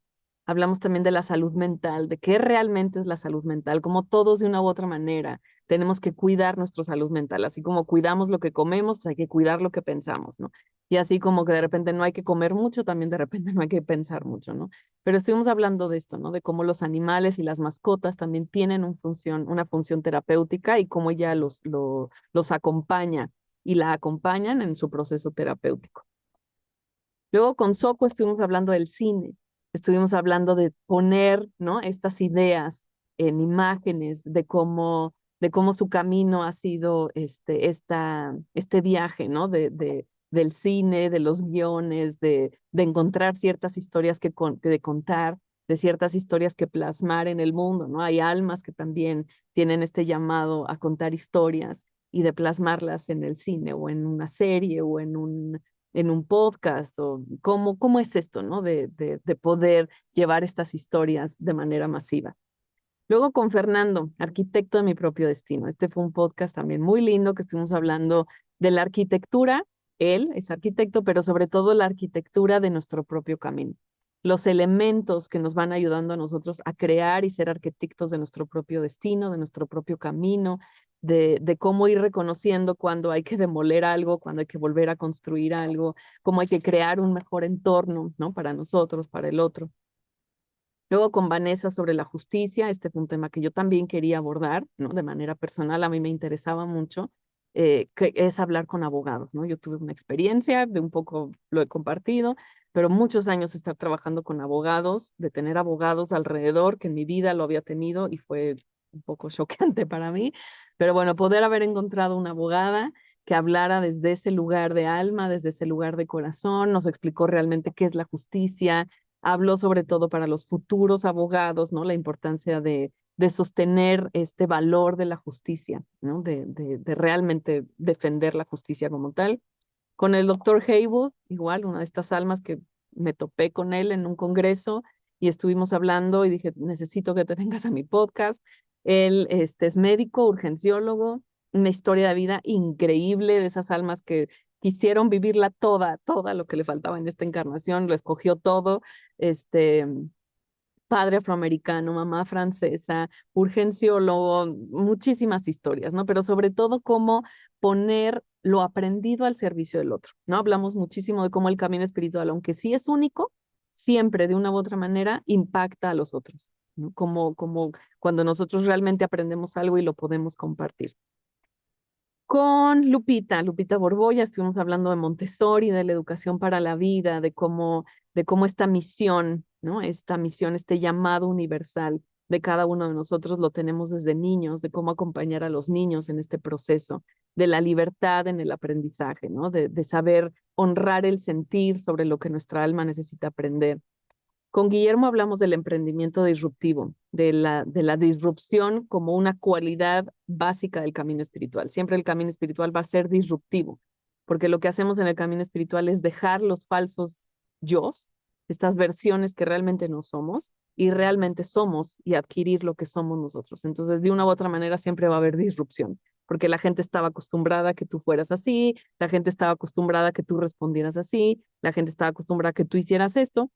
Hablamos también de la salud mental, de qué realmente es la salud mental, como todos de una u otra manera tenemos que cuidar nuestra salud mental, así como cuidamos lo que comemos, pues hay que cuidar lo que pensamos, ¿no? Y así como que de repente no hay que comer mucho, también de repente no hay que pensar mucho, ¿no? Pero estuvimos hablando de esto, ¿no? De cómo los animales y las mascotas también tienen una función terapéutica y cómo ella los acompaña y la acompañan en su proceso terapéutico. Luego con Soco estuvimos hablando del cine, estuvimos hablando de poner, ¿no? Estas ideas en imágenes de cómo su camino ha sido este viaje, ¿no? del cine, de los guiones, de encontrar ciertas historias de contar, de ciertas historias que plasmar en el mundo, ¿no? Hay almas que también tienen este llamado a contar historias y de plasmarlas en el cine o en una serie o en un podcast, o cómo es esto, ¿no? De poder llevar estas historias de manera masiva. Luego con Fernando, arquitecto de mi propio destino. Este fue un podcast también muy lindo que estuvimos hablando de la arquitectura. Él es arquitecto, pero sobre todo la arquitectura de nuestro propio camino. Los elementos que nos van ayudando a nosotros a crear y ser arquitectos de nuestro propio destino, de nuestro propio camino, de cómo ir reconociendo cuando hay que demoler algo, cuando hay que volver a construir algo, cómo hay que crear un mejor entorno, ¿no? Para nosotros, para el otro. Luego con Vanessa sobre la justicia, este fue un tema que yo también quería abordar, ¿no? De manera personal, a mí me interesaba mucho, que es hablar con abogados, ¿no? Yo tuve una experiencia, de un poco lo he compartido, pero muchos años estar trabajando con abogados, de tener abogados alrededor, que en mi vida lo había tenido y fue un poco choqueante para mí, pero bueno, poder haber encontrado una abogada que hablara desde ese lugar de alma, desde ese lugar de corazón, nos explicó realmente qué es la justicia. Habló sobre todo para los futuros abogados, ¿no? La importancia de sostener este valor de la justicia, ¿no? De realmente defender la justicia como tal. Con el doctor Haywood, igual, una de estas almas que me topé con él en un congreso y estuvimos hablando y dije, necesito que te vengas a mi podcast. Él es médico, urgenciólogo, una historia de vida increíble, de esas almas que quisieron vivirla toda lo que le faltaba en esta encarnación, lo escogió todo, este, padre afroamericano, mamá francesa, urgenciólogo, muchísimas historias, ¿no? Pero sobre todo cómo poner lo aprendido al servicio del otro, ¿no? Hablamos muchísimo de cómo el camino espiritual, aunque sí es único, siempre de una u otra manera impacta a los otros, ¿no? Como cuando nosotros realmente aprendemos algo y lo podemos compartir. Con Lupita Borboya, estuvimos hablando de Montessori, de la educación para la vida, de cómo esta misión, ¿no? Esta misión, este llamado universal de cada uno de nosotros lo tenemos desde niños, de cómo acompañar a los niños en este proceso, de la libertad en el aprendizaje, ¿no? De saber honrar el sentir sobre lo que nuestra alma necesita aprender. Con Guillermo hablamos del emprendimiento disruptivo, de la disrupción como una cualidad básica del camino espiritual. Siempre el camino espiritual va a ser disruptivo, porque lo que hacemos en el camino espiritual es dejar los falsos yos, estas versiones que realmente no somos, y realmente somos y adquirir lo que somos nosotros. Entonces, de una u otra manera, siempre va a haber disrupción, porque la gente estaba acostumbrada a que tú fueras así, la gente estaba acostumbrada a que tú respondieras así, la gente estaba acostumbrada a que tú hicieras esto,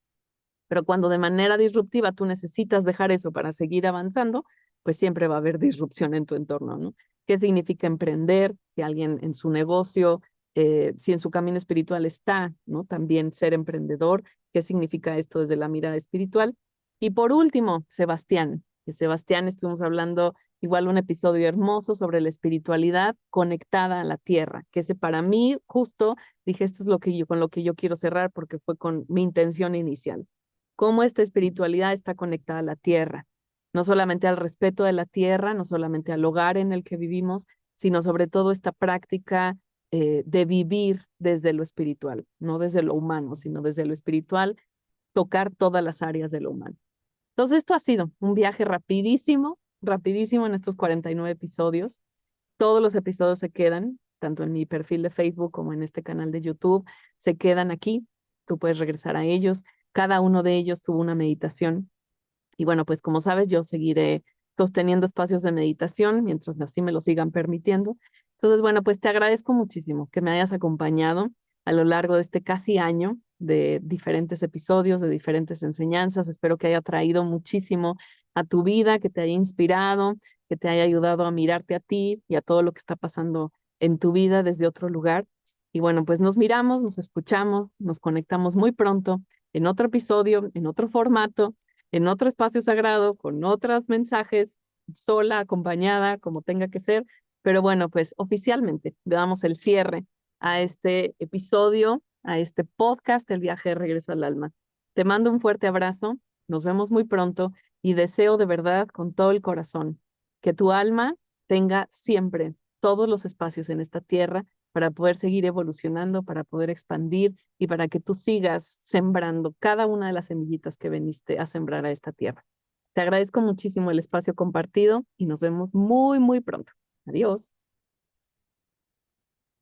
pero cuando de manera disruptiva tú necesitas dejar eso para seguir avanzando, pues siempre va a haber disrupción en tu entorno, ¿no? ¿Qué significa emprender? Si alguien en su negocio, si en su camino espiritual está, ¿no? También ser emprendedor. ¿Qué significa esto desde la mirada espiritual? Y por último, Sebastián. Que Sebastián estuvimos hablando igual un episodio hermoso sobre la espiritualidad conectada a la tierra, que ese para mí justo dije, esto es lo que yo, con lo que yo quiero cerrar porque fue con mi intención inicial, cómo esta espiritualidad está conectada a la tierra, no solamente al respeto de la tierra, no solamente al hogar en el que vivimos, sino sobre todo esta práctica de vivir desde lo espiritual, no desde lo humano, sino desde lo espiritual, tocar todas las áreas de lo humano. Entonces, esto ha sido un viaje rapidísimo, rapidísimo en estos 49 episodios. Todos los episodios se quedan, tanto en mi perfil de Facebook como en este canal de YouTube, se quedan aquí. Tú puedes regresar a ellos. Cada uno de ellos tuvo una meditación. Y bueno, pues como sabes, yo seguiré sosteniendo espacios de meditación mientras así me lo sigan permitiendo. Entonces, bueno, pues te agradezco muchísimo que me hayas acompañado a lo largo de este casi año de diferentes episodios, de diferentes enseñanzas. Espero que haya traído muchísimo a tu vida, que te haya inspirado, que te haya ayudado a mirarte a ti y a todo lo que está pasando en tu vida desde otro lugar. Y bueno, pues nos miramos, nos escuchamos, nos conectamos muy pronto en otro episodio, en otro formato, en otro espacio sagrado, con otros mensajes, sola, acompañada, como tenga que ser. Pero bueno, pues oficialmente le damos el cierre a este episodio, a este podcast, El viaje de regreso al alma. Te mando un fuerte abrazo, nos vemos muy pronto y deseo de verdad con todo el corazón que tu alma tenga siempre todos los espacios en esta tierra para poder seguir evolucionando, para poder expandir y para que tú sigas sembrando cada una de las semillitas que veniste a sembrar a esta tierra. Te agradezco muchísimo el espacio compartido y nos vemos muy, muy pronto. Adiós.